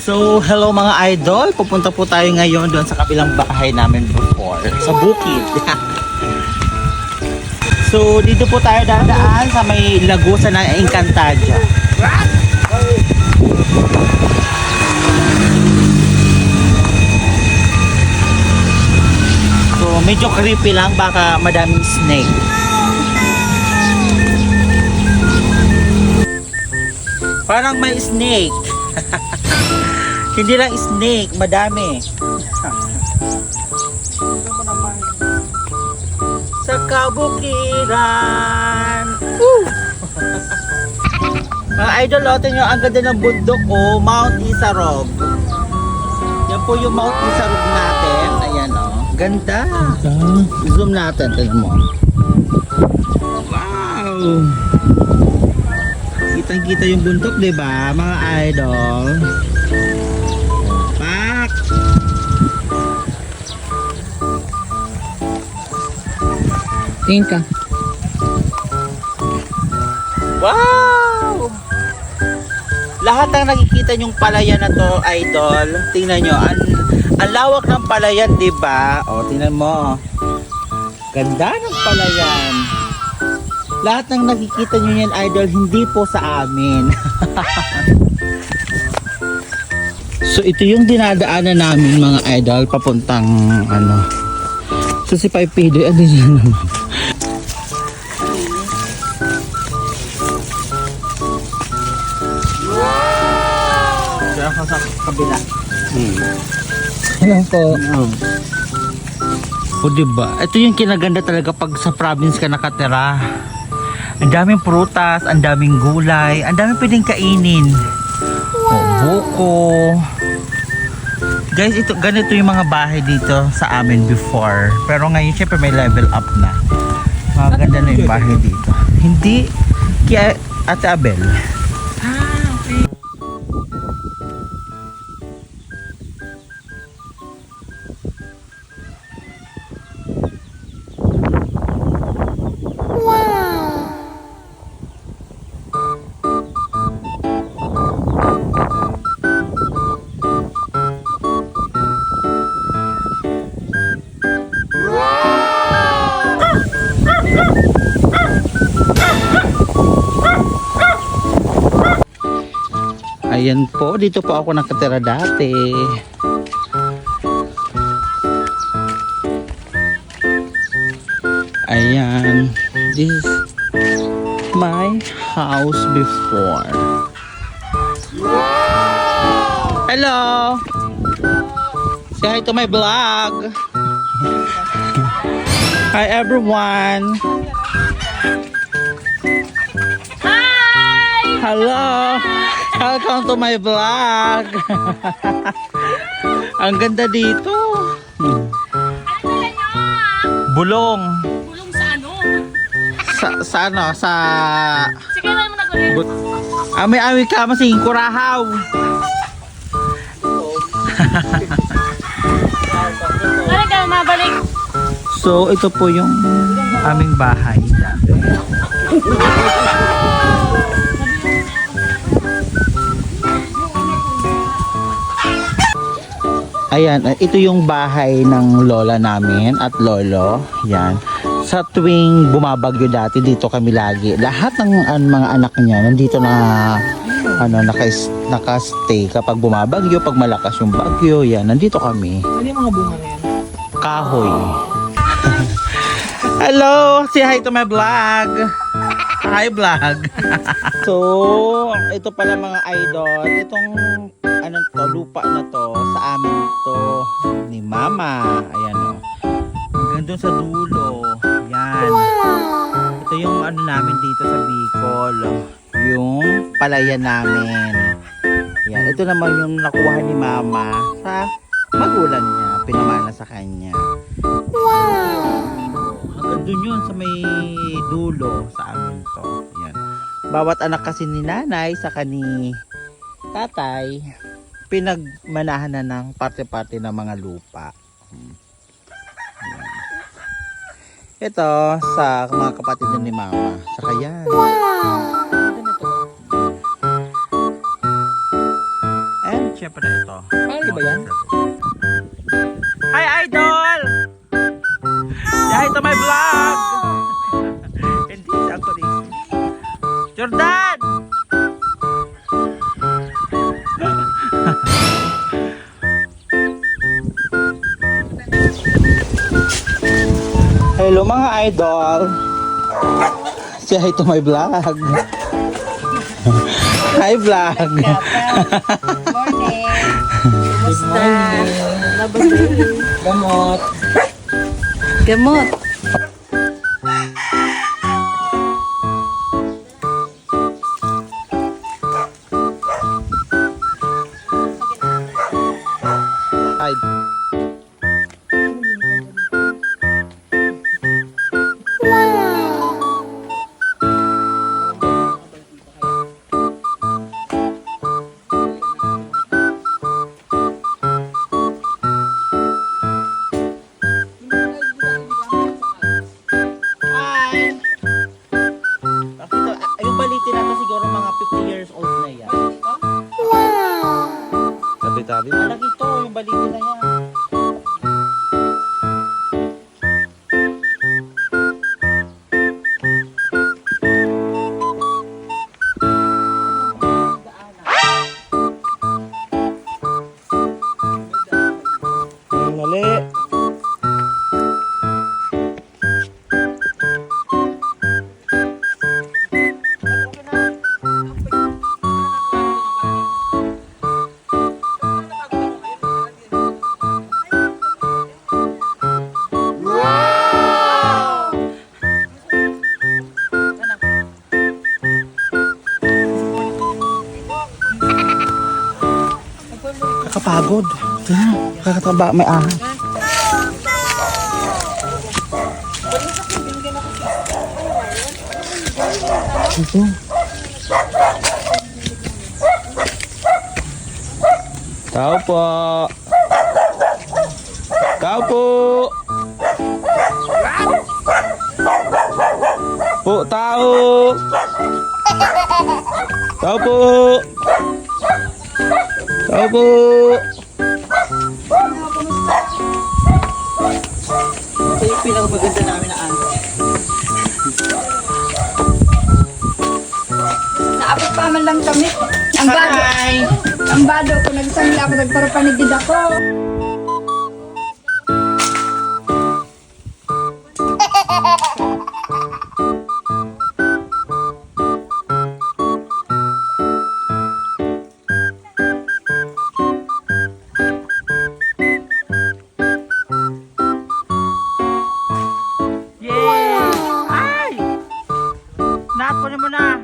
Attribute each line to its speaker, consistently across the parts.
Speaker 1: So, hello mga idol. Pupunta po tayo ngayon doon sa kabilang bahay namin before. Sa bukid. So, dito po tayo dadaan sa may lagusan ng Encantadia. So, medyo creepy lang. Baka madaming snake. Parang may snake. Hindi lang snake, madami. Sa kabukiran. Mga idol, lotin nyo, ang ganda ng bundok o Mount Isarog. Yan po yung Mount Isarog natin. Ayan o. Ganda. Zoom natin. Tignan mo. Wow. Kitang-kita yung bundok, diba, mga idol? Pak!
Speaker 2: Tingin ka.
Speaker 1: Wow! Lahat ng nakikita nyong palayan na to, idol, tingnan nyo, ang lawak ng palayan, diba? O, tingnan mo. Ganda ng palayan. Lahat ng nakikita nyo yan, idol, hindi po sa amin. So, ito yung dinadaanan namin, mga idol, papuntang, So, si Paipido, ano yun naman? So, ako sa kabila.
Speaker 2: Alam po.
Speaker 1: O, diba? Ito yung kinaganda talaga pag sa province ka nakatira. Ang daming prutas, ang daming gulay, ang daming pwedeng kainin. O, buko. Guys, ganito yung mga bahay dito sa amin before. Pero ngayon, syempre may level up na. Maganda na yung bahay dito. Hindi kaya Ate Abel. Ayan po, dito po ako nakatira dati. Ayan, this is my house before. Hello! Say hi to my vlog! Hi everyone! Hi! Hello! Welcome to my vlog. Ang ganda dito. Bulong.
Speaker 3: Bulong sa ano?
Speaker 1: Sa ano? Sa...
Speaker 3: Sige naman mo nagulit.
Speaker 1: Ami-ami ka masing kurahaw.
Speaker 3: Ano ka mabalik?
Speaker 1: So, ito po yung aming bahay. Ayan, ito yung bahay ng lola namin at lolo. Yan. Sa tuwing bumabagyo dati, dito kami lagi. Lahat ng mga anak niya nandito na naka-stay kapag bumabagyo, pag malakas yung bagyo, yan, nandito kami.
Speaker 2: Ano yung mga bunga na yan?
Speaker 1: Kahoy. Hello, say hi to my vlog. Hi vlog. So, ito pala mga idol, itong lupa na to sa amin to ni Mama. Ayan o. Hanggang doon sa dulo. Yan. Ito yung namin dito sa Bicol. Yung palayan namin. Yan. Ito naman yung nakuha ni Mama sa magulang niya. Pinamana sa kanya. Hanggang doon yun sa may dulo sa amin to. Yan. Bawat anak kasi ni nanay sa ni tatay, pinagmanahan na ng parte-parte ng mga lupa. Ito sa mga kapatid ni Mama. Saka yan. And Siyempre ito.
Speaker 2: Paano ba yan?
Speaker 1: Hi, Idol! Yeah, ito my vlog! Hindi siya ako rin. Jordan! Hello mga idol! Siya ito my vlog. Hi vlog!
Speaker 2: Gamot.
Speaker 3: Gamot.
Speaker 1: Hi. Hi! Bakit yung balitin natin siguro mga 50 years old na yan. Tabi-tabi. Anak ito, yung balitin na yan. Mali. Kakapagod. Kakataba, may ahas. Ito. Tao po. Tao po. Po, tao. Tao po. Tao po. Ito yung pinakamaganda namin na ano.
Speaker 4: Naabot pa man lang kami. Ang bado ko, nagsangla ako, nagparapanigid ako.
Speaker 1: Yay! Ay! Nakunin mo na.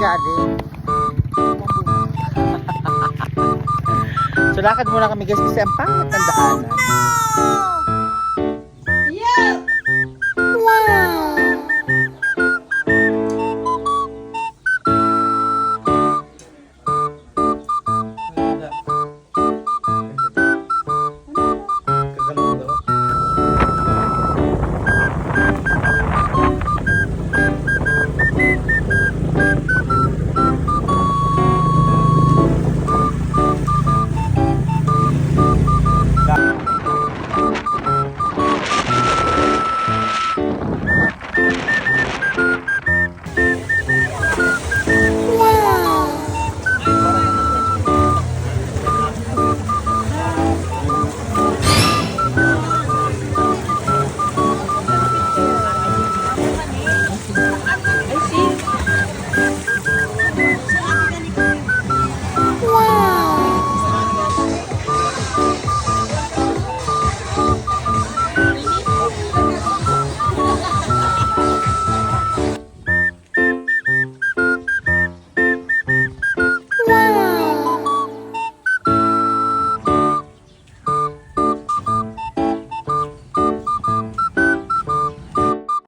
Speaker 1: nangyari? So lakad muna kami guys kasi ang pangit ng daanan.